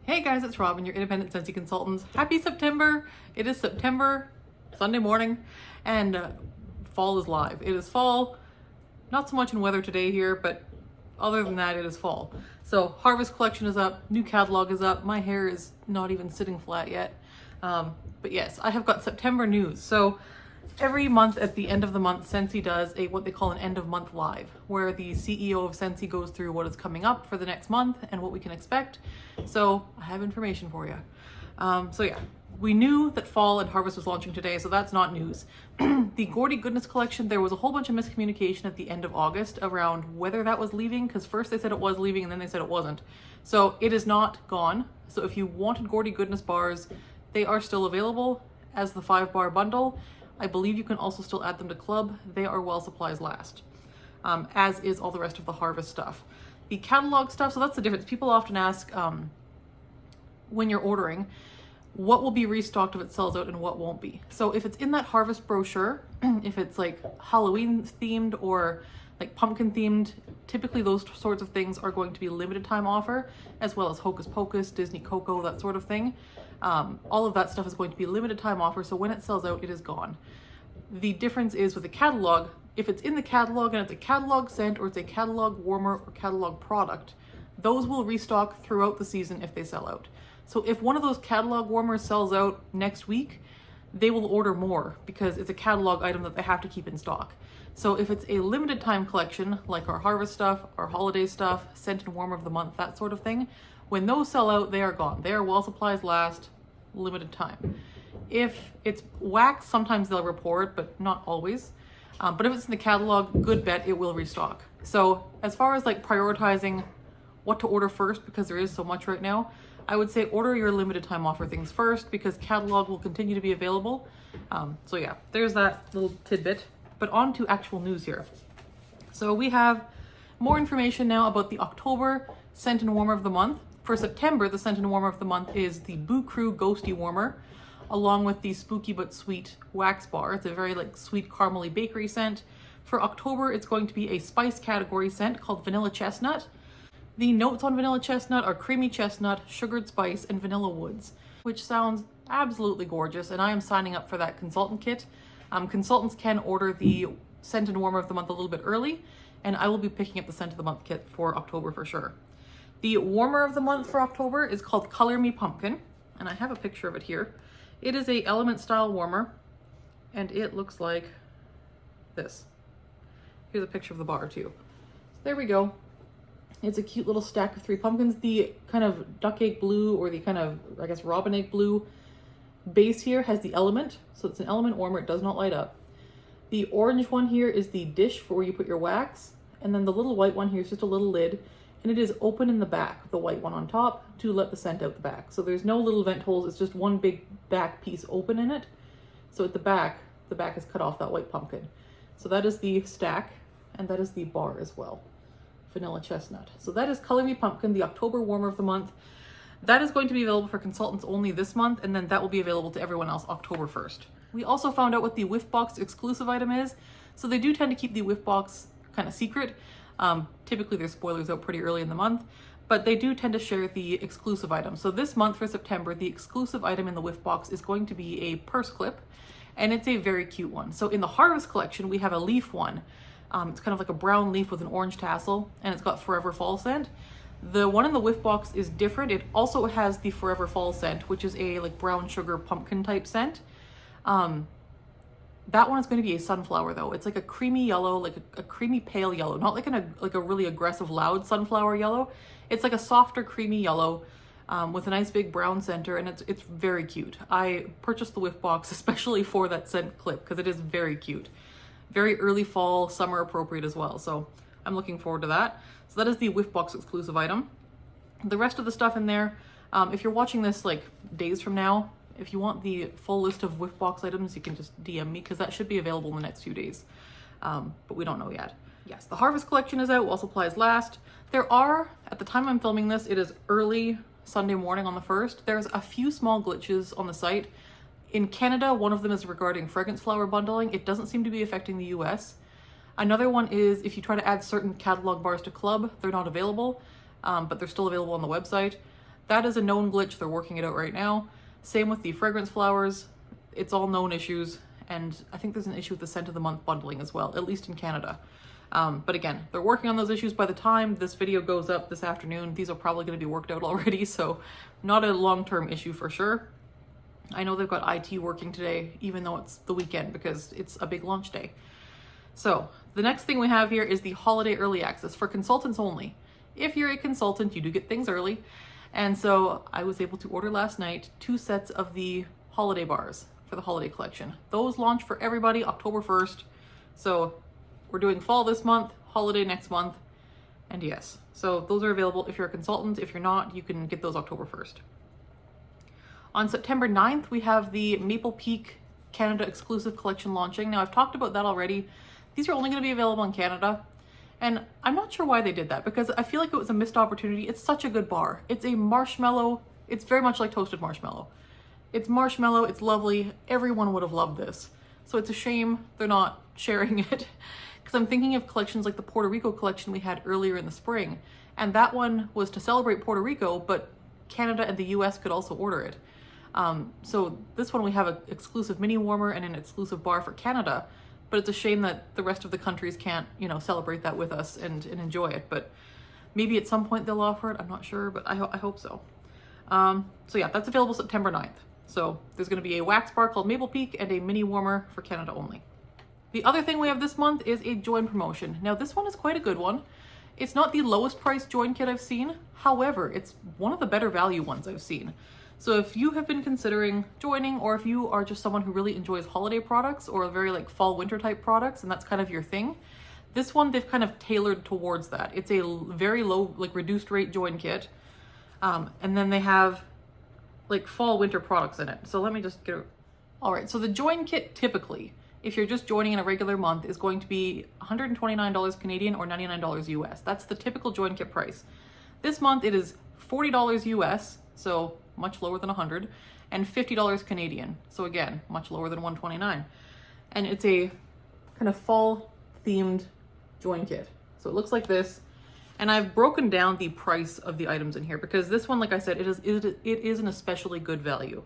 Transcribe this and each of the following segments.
Hey guys, it's Robin, your independent Scentsy consultant. Happy September! It is September, Sunday morning, and fall is live. It is fall, not so much in weather today here, but other than that, it is fall. So harvest collection is up, new catalog is up, my hair is not even sitting flat yet. But yes, I have got September news. So every month at the end of the month, Scentsy does what they call an end of month live, where the CEO of Scentsy goes through what is coming up for the next month and what we can expect. So I have information for you. So yeah, we knew that fall and harvest was launching today, so that's not news. The Gordy Goodness collection, there was a whole bunch of miscommunication at the end of August around whether that was leaving, because first they said it was leaving and then they said it wasn't. So it is not gone. So if you wanted Gordy Goodness bars, they are still available as the 5-bar bundle. I believe you can also still add them to club. They are while supplies last, as is all the rest of the harvest stuff. The catalog stuff, so that's the difference. People often ask when you're ordering, what will be restocked if it sells out and what won't be. So if it's in that harvest brochure, if it's like Halloween themed or like pumpkin themed, typically those sorts of things are going to be limited time offer, as well as Hocus Pocus, Disney Coco, that sort of thing. All of that stuff is going to be limited time offer, so when it sells out, it is gone. The difference is with the catalog, if it's in the catalog and it's a catalog scent or it's a catalog warmer or catalog product, those will restock throughout the season if they sell out. So if one of those catalog warmers sells out next week, they will order more because it's a catalog item that they have to keep in stock. So if it's a limited time collection, like our harvest stuff, our holiday stuff, scent and warmer of the month, that sort of thing, when those sell out, they are gone. They are while supplies last, limited time. If it's wax, sometimes they'll report, but not always. But if it's in the catalog, good bet it will restock. So as far as like prioritizing what to order first, because there is so much right now, I would say order your limited time offer things first because catalog will continue to be available. So yeah, there's that little tidbit. But on to actual news here. So we have more information now about the October scent and warmer of the month. For September, the scent and warmer of the month is the Boo Crew Ghosty Warmer, along with the Spooky But Sweet Wax Bar. It's a very like sweet caramely bakery scent. For October, it's going to be a spice category scent called Vanilla Chestnut. The notes on Vanilla Chestnut are creamy chestnut, sugared spice, and vanilla woods, which sounds absolutely gorgeous, and I am signing up for that consultant kit. Consultants can order the scent and warmer of the month a little bit early, and I will be picking up the scent of the month kit for October for sure. The warmer of the month for October is called Color Me Pumpkin, and I have a picture of it here. It is a element style warmer, and it looks like this. Here's a picture of the bar too. There we go. It's a cute little stack of 3 pumpkins. The kind of duck egg blue, or the kind of, I guess, robin egg blue base here has the element. So it's an element warmer, it does not light up. The orange one here is the dish for where you put your wax. And then the little white one here is just a little lid. And it is open in the back, the white one on top, to let the scent out the back. So there's no little vent holes, it's just one big back piece open in it. So at the back is cut off that white pumpkin. So that is the stack, and that is the bar as well. Vanilla Chestnut. So that is Color Me Pumpkin, the October warmer of the month. That is going to be available for consultants only this month, and then that will be available to everyone else October 1st. We also found out what the whiffbox exclusive item is. So they do tend to keep the whiffbox kind of secret. Typically there's spoilers out pretty early in the month, but they do tend to share the exclusive item. So this month for September, the exclusive item in the whiffbox is going to be a purse clip, and it's a very cute one. So in the harvest collection, we have a leaf one. It's kind of like a brown leaf with an orange tassel, and it's got Forever Fall scent. The one in the whiff box is different. It also has the Forever Fall scent, which is a like brown sugar pumpkin type scent. That one is going to be a sunflower though. It's like a creamy yellow, like a creamy pale yellow, not like a really aggressive loud sunflower yellow. It's like a softer creamy yellow with a nice big brown center, and it's very cute. I purchased the whiff box especially for that scent clip because it is very cute. Very early fall, summer appropriate as well. So I'm looking forward to that. So that is the whiffbox exclusive item. The rest of the stuff in there, if you're watching this like days from now, if you want the full list of whiffbox items, you can just DM me because that should be available in the next few days. But we don't know yet. Yes, the harvest collection is out while supplies last. There are, at the time I'm filming this, it is early Sunday morning on the 1st. There's a few small glitches on the site. In Canada, one of them is regarding fragrance flower bundling. It doesn't seem to be affecting the US. Another one is if you try to add certain catalog bars to club, they're not available, but they're still available on the website. that is a known glitch. They're working it out right now. Same with the fragrance flowers. It's all known issues. And I think there's an issue with the scent of the month bundling as well, at least in Canada. But again, they're working on those issues. By the time this video goes up this afternoon, these are probably going to be worked out already. So not a long-term issue for sure. I know they've got IT working today, even though it's the weekend, because it's a big launch day. So the next thing we have here is the holiday early access for consultants only. If you're a consultant, you do get things early. And so I was able to order last night 2 sets of the holiday bars for the holiday collection. Those launch for everybody October 1st. So we're doing fall this month, holiday next month. And yes, so those are available if you're a consultant. If you're not, you can get those October 1st. On September 9th, we have the Maple Peak Canada exclusive collection launching. Now I've talked about that already. These are only going to be available in Canada. And I'm not sure why they did that, because I feel like it was a missed opportunity. It's such a good bar. It's a marshmallow. It's very much like toasted marshmallow. It's marshmallow. It's lovely. Everyone would have loved this. So it's a shame they're not sharing it, because I'm thinking of collections like the Puerto Rico collection we had earlier in the spring. And that one was to celebrate Puerto Rico, but Canada and the US could also order it. So this one we have an exclusive mini warmer and an exclusive bar for Canada. But it's a shame that the rest of the countries can't, celebrate that with us and enjoy it. But maybe at some point they'll offer it. I'm not sure, but I hope so. So yeah, that's available September 9th. So there's going to be a wax bar called Maple Peak and a mini warmer for Canada only. The other thing we have this month is a join promotion. Now this one is quite a good one. It's not the lowest priced join kit I've seen. However, it's one of the better value ones I've seen. So if you have been considering joining, or if you are just someone who really enjoys holiday products or very like fall winter type products, and that's kind of your thing, this one they've kind of tailored towards that. It's a very low, like reduced rate join kit. And then they have like fall winter products in it. So let me just get it. All right, so the join kit typically, if you're just joining in a regular month, is going to be $129 Canadian or $99 US. That's the typical join kit price. This month it is $40 US, so much lower than 100, and $50 Canadian. So again, much lower than 129. And it's a kind of fall themed join kit. So it looks like this. And I've broken down the price of the items in here because this one, like I said, it is an especially good value.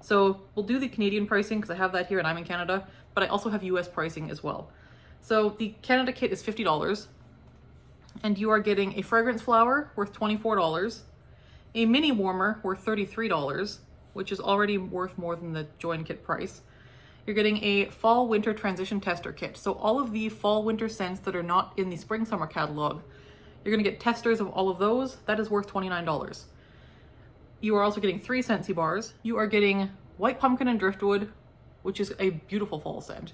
So we'll do the Canadian pricing because I have that here and I'm in Canada, but I also have US pricing as well. So the Canada kit is $50, and you are getting a fragrance flower worth $24, a mini warmer worth $33, which is already worth more than the join kit price. You're getting a fall winter transition tester kit. So all of the fall winter scents that are not in the spring summer catalog, you're gonna get testers of all of those. That is worth $29. You are also getting 3 Scentsy bars. You are getting white pumpkin and driftwood, which is a beautiful fall scent.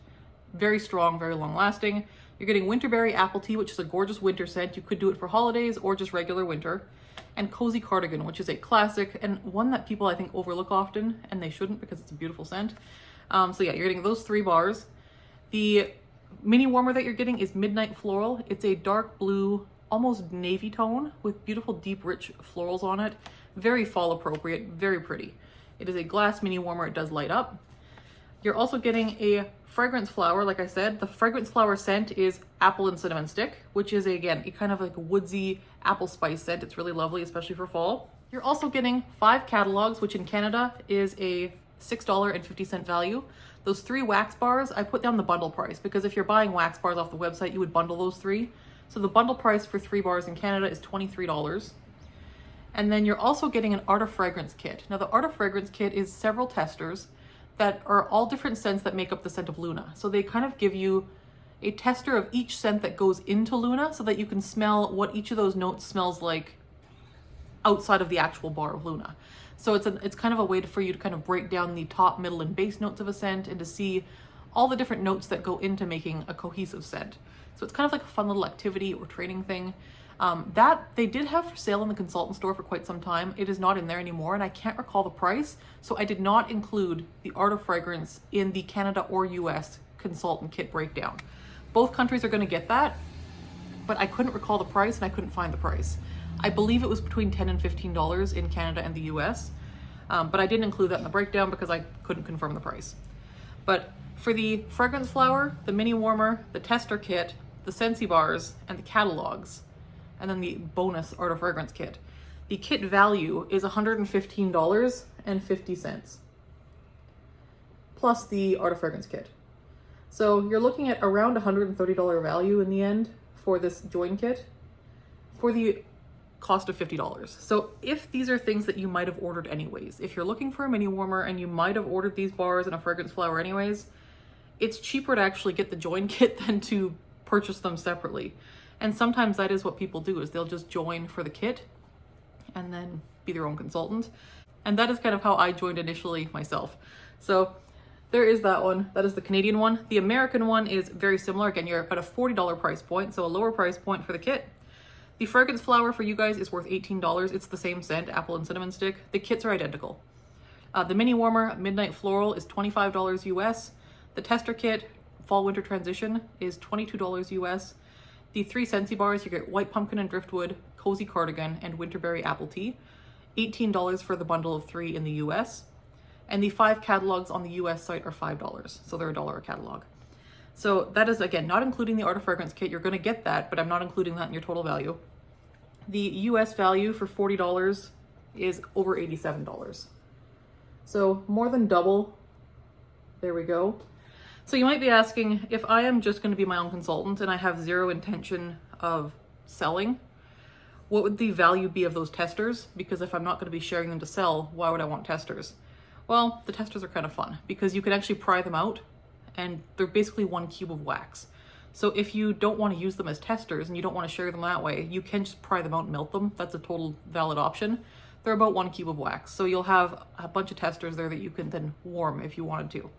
Very strong, very long lasting. You're getting winterberry apple tea, which is a gorgeous winter scent. You could do it for holidays or just regular winter. And cozy cardigan, which is a classic and one that people I think overlook often, and they shouldn't because it's a beautiful scent. So yeah, you're getting those 3 bars. The mini warmer that you're getting is Midnight Floral. It's a dark blue, almost navy tone with beautiful deep rich florals on it. Very fall appropriate, very pretty. It is a glass mini warmer. It does light up. You're also getting a fragrance flower. Like I said, the fragrance flower scent is apple and cinnamon stick, which is again a kind of like a woodsy apple spice scent. It's really lovely, especially for fall. You're also getting 5 catalogs, which in Canada is a $6.50 value. Those 3 wax bars, I put down the bundle price because if you're buying wax bars off the website, you would bundle those 3. So the bundle price for 3 bars in Canada is $23. And then you're also getting an Art of Fragrance kit. Now the Art of Fragrance kit is several testers that are all different scents that make up the scent of Luna. So they kind of give you a tester of each scent that goes into Luna so that you can smell what each of those notes smells like outside of the actual bar of Luna. So it's kind of a way for you to kind of break down the top, middle, and base notes of a scent and to see all the different notes that go into making a cohesive scent. So it's kind of like a fun little activity or training thing. That they did have for sale in the consultant store for quite some time. It is not in there anymore, and I can't recall the price, so I did not include the Art of Fragrance in the Canada or US consultant kit breakdown. Both countries are going to get that, but I couldn't recall the price and I couldn't find the price. I believe it was between $10 and $15 in Canada and the US, but I didn't include that in the breakdown because I couldn't confirm the price. But for the fragrance flower, the mini warmer, the tester kit, the Scentsy bars, and the catalogs, and then the bonus Art of Fragrance kit, The kit value is $115.50 plus the Art of Fragrance kit. So you're looking at around $130 value in the end for this join kit for the cost of $50. So if these are things that you might have ordered anyways, if you're looking for a mini warmer and you might have ordered these bars and a fragrance flower anyways, it's cheaper to actually get the join kit than to purchase them separately. And sometimes that is what people do, is they'll just join for the kit and then be their own consultant. And that is kind of how I joined initially myself. So there is that one. That is the Canadian one. The American one is very similar. Again, you're at a $40 price point, so a lower price point for the kit. The fragrance flower for you guys is worth $18. It's the same scent, apple and cinnamon stick. The kits are identical. The mini warmer, Midnight Floral, is $25 US. The tester kit, Fall Winter Transition, is $22 US. The 3 Scentsy bars, you get White Pumpkin and Driftwood, Cozy Cardigan, and Winterberry Apple Tea. $18 for the bundle of 3 in the US. And the 5 catalogs on the US site are $5, so they're $1 a catalog. So that is, again, not including the Art of Fragrance kit. You're going to get that, but I'm not including that in your total value. The US value for $40 is over $87. So more than double. There we go. So you might be asking, if I am just going to be my own consultant and I have zero intention of selling, what would the value be of those testers? Because if I'm not going to be sharing them to sell, why would I want testers? Well, the testers are kind of fun because you can actually pry them out and they're basically 1 cube of wax. So if you don't want to use them as testers and you don't want to share them that way, you can just pry them out and melt them. That's a total valid option. They're about 1 cube of wax. So you'll have a bunch of testers there that you can then warm if you wanted to.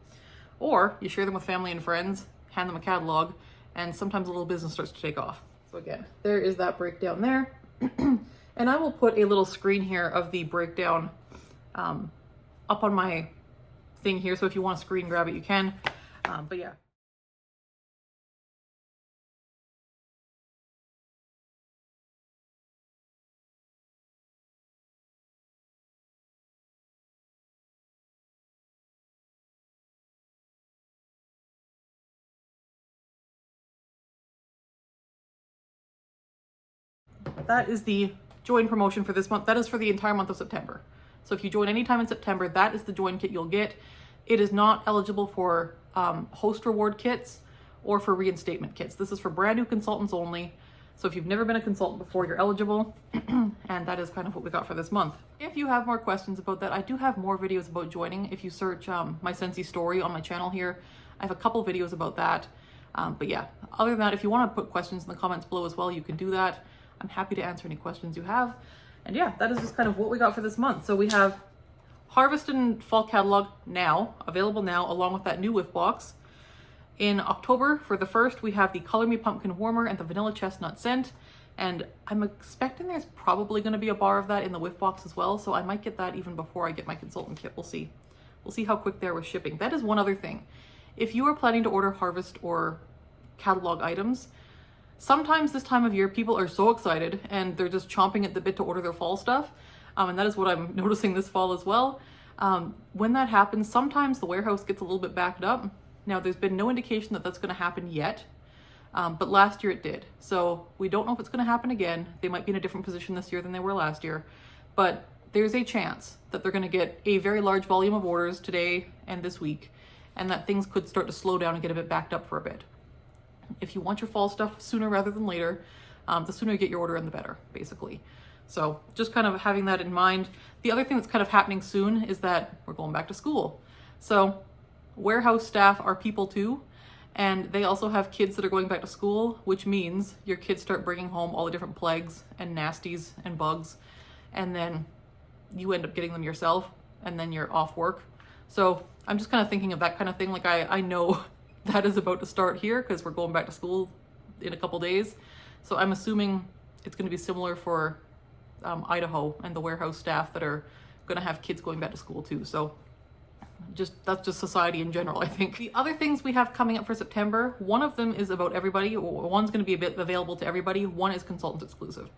Or you share them with family and friends, hand them a catalog, and sometimes a little business starts to take off. So again, there is that breakdown there. And I will put a little screen here of the breakdown up on my thing here. So if you want to screen grab it, you can. But yeah. That is the join promotion for this month. That is for the entire month of September. So if you join anytime in September, that is the join kit you'll get. It is not eligible for host reward kits or for reinstatement kits. This is for brand new consultants only. So if you've never been a consultant before, you're eligible. And that is kind of what we got for this month. If you have more questions about that, I do have more videos about joining. If you search my Scentsy story on my channel here, I have a couple videos about that. But yeah, other than that, if you want to put questions in the comments below as well, you can do that. I'm happy to answer any questions you have. And yeah, that is just kind of what we got for this month. So we have Harvest and Fall Catalog now, available now, along with that new whiff box. In October, for the 1st, we have the Color Me Pumpkin Warmer and the Vanilla Chestnut Scent. And I'm expecting there's probably going to be a bar of that in the whiff box as well. So I might get that even before I get my consultant kit. We'll see. We'll see how quick they are with shipping. That is one other thing. If you are planning to order Harvest or catalog items, sometimes this time of year, people are so excited and they're just chomping at the bit to order their fall stuff. And that is what I'm noticing this fall as well. When that happens, sometimes the warehouse gets a little bit backed up. Now, there's been no indication that that's going to happen yet, but last year it did. So we don't know if it's going to happen again. They might be in a different position this year than they were last year, but there's a chance that they're going to get a very large volume of orders today and this week, and that things could start to slow down and get a bit backed up for a bit. If you want your fall stuff sooner rather than later, the sooner you get your order in, the better, basically. So just kind of having that in mind. The other thing that's kind of happening soon is that we're going back to school. So warehouse staff are people too, and they also have kids that are going back to school, which means your kids start bringing home all the different plagues and nasties and bugs, and then you end up getting them yourself, and then you're off work. So I'm just kind of thinking of that kind of thing. Like I know that is about to start here because we're going back to school in a couple days. So I'm assuming it's going to be similar for Idaho and the warehouse staff that are going to have kids going back to school too. So that's just society in general, I think. The other things we have coming up for September, one of them is about everybody. One's going to be a bit available to everybody. One is consultant exclusive.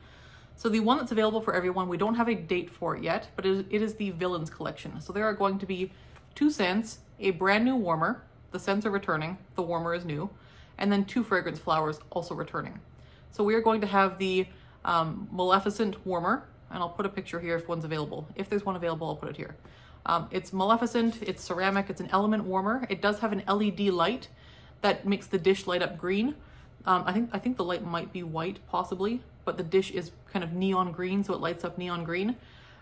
So the one that's available for everyone, we don't have a date for it yet, but it is the Villains collection. So there are going to be 2 scents, a brand new warmer. The scents are returning, the warmer is new, and then 2 fragrance flowers also returning. So we are going to have the Maleficent warmer, and I'll put a picture here if one's available. If there's one available, I'll put it here. It's Maleficent, it's ceramic, it's an element warmer. It does have an LED light that makes the dish light up green. I think the light might be white, possibly, but the dish is kind of neon green, so it lights up neon green.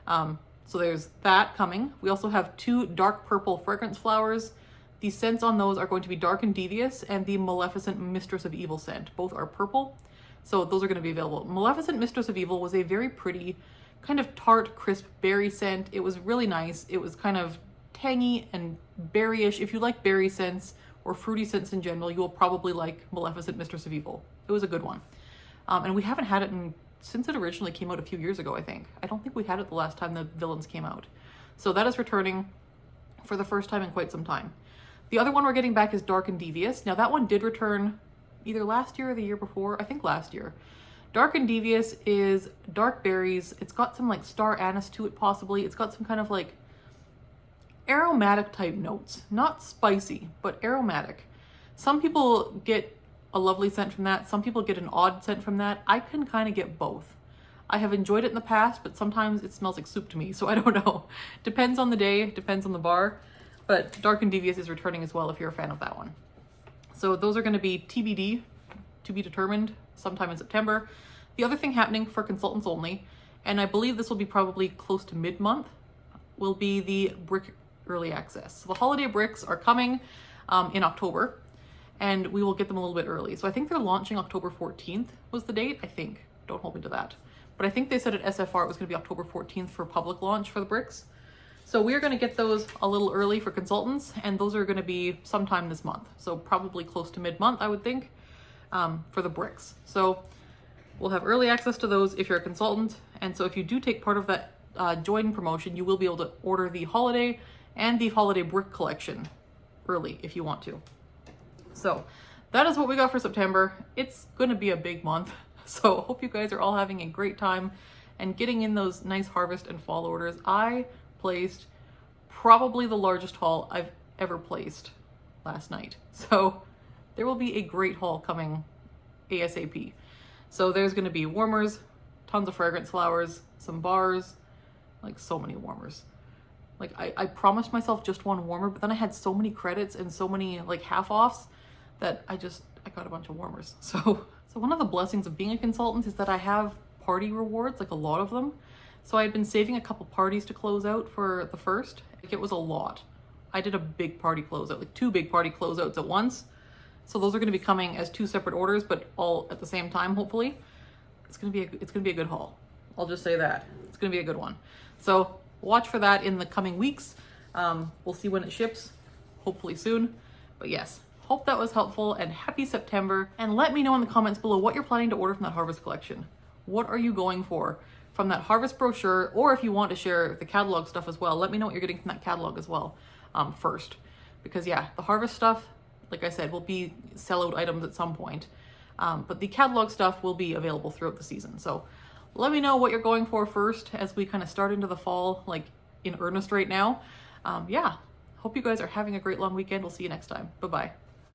So there's that coming. We also have 2 dark purple fragrance flowers. The scents on those are going to be Dark and Devious and the Maleficent Mistress of Evil scent. Both are purple, so those are going to be available. Maleficent Mistress of Evil was a very pretty, kind of tart, crisp berry scent. It was really nice. It was kind of tangy and berryish. If you like berry scents or fruity scents in general, you will probably like Maleficent Mistress of Evil. It was a good one. And we haven't had it since it originally came out a few years ago, I think. I don't think we had it the last time the villains came out. So that is returning for the first time in quite some time. The other one we're getting back is Dark and Devious. Now that one did return either last year or the year before. I think last year. Dark and Devious is dark berries. It's got some like star anise to it possibly. It's got some kind of like aromatic type notes. Not spicy, but aromatic. Some people get a lovely scent from that. Some people get an odd scent from that. I can kind of get both. I have enjoyed it in the past, but sometimes it smells like soup to me, so I don't know. Depends on the day, depends on the bar. But Dark and Devious is returning as well if you're a fan of that one. So those are going to be TBD, to be determined, sometime in September. The other thing happening for consultants only, and I believe this will be probably close to mid-month, will be the brick early access. So the holiday bricks are coming in October, and we will get them a little bit early. So I think they're launching October 14th was the date, I think. Don't hold me to that. But I think they said at SFR it was going to be October 14th for public launch for the bricks. So we're going to get those a little early for consultants, and those are going to be sometime this month. So probably close to mid-month, I would think, for the bricks. So we'll have early access to those if you're a consultant. And so if you do take part of that join promotion, you will be able to order the holiday and the holiday brick collection early if you want to. So that is what we got for September. It's going to be a big month. So hope you guys are all having a great time and getting in those nice harvest and fall orders. I placed probably the largest haul I've ever placed last night. So there will be a great haul coming ASAP. So there's going to be warmers, tons of fragrance flowers, some bars, like so many warmers. Like I promised myself just one warmer, but then I had so many credits and so many like half offs that I got a bunch of warmers. So one of the blessings of being a consultant is that I have party rewards, like a lot of them. So I had been saving a couple parties to close out for the first. Like it was a lot. I did a big party closeout, like 2 big party closeouts at once. So those are going to be coming as 2 separate orders, but all at the same time, hopefully. It's going to be a good haul. I'll just say that. It's going to be a good one. So watch for that in the coming weeks. We'll see when it ships, hopefully soon. But yes, hope that was helpful, and happy September. And let me know in the comments below what you're planning to order from that harvest collection. What are you going for from that harvest brochure? Or if you want to share the catalog stuff as well, let me know what you're getting from that catalog as well first. Because yeah, the harvest stuff, like I said, will be sellout items at some point. But the catalog stuff will be available throughout the season. So let me know what you're going for first as we kind of start into the fall, like in earnest right now. Yeah, hope you guys are having a great long weekend. We'll see you next time. Bye-bye.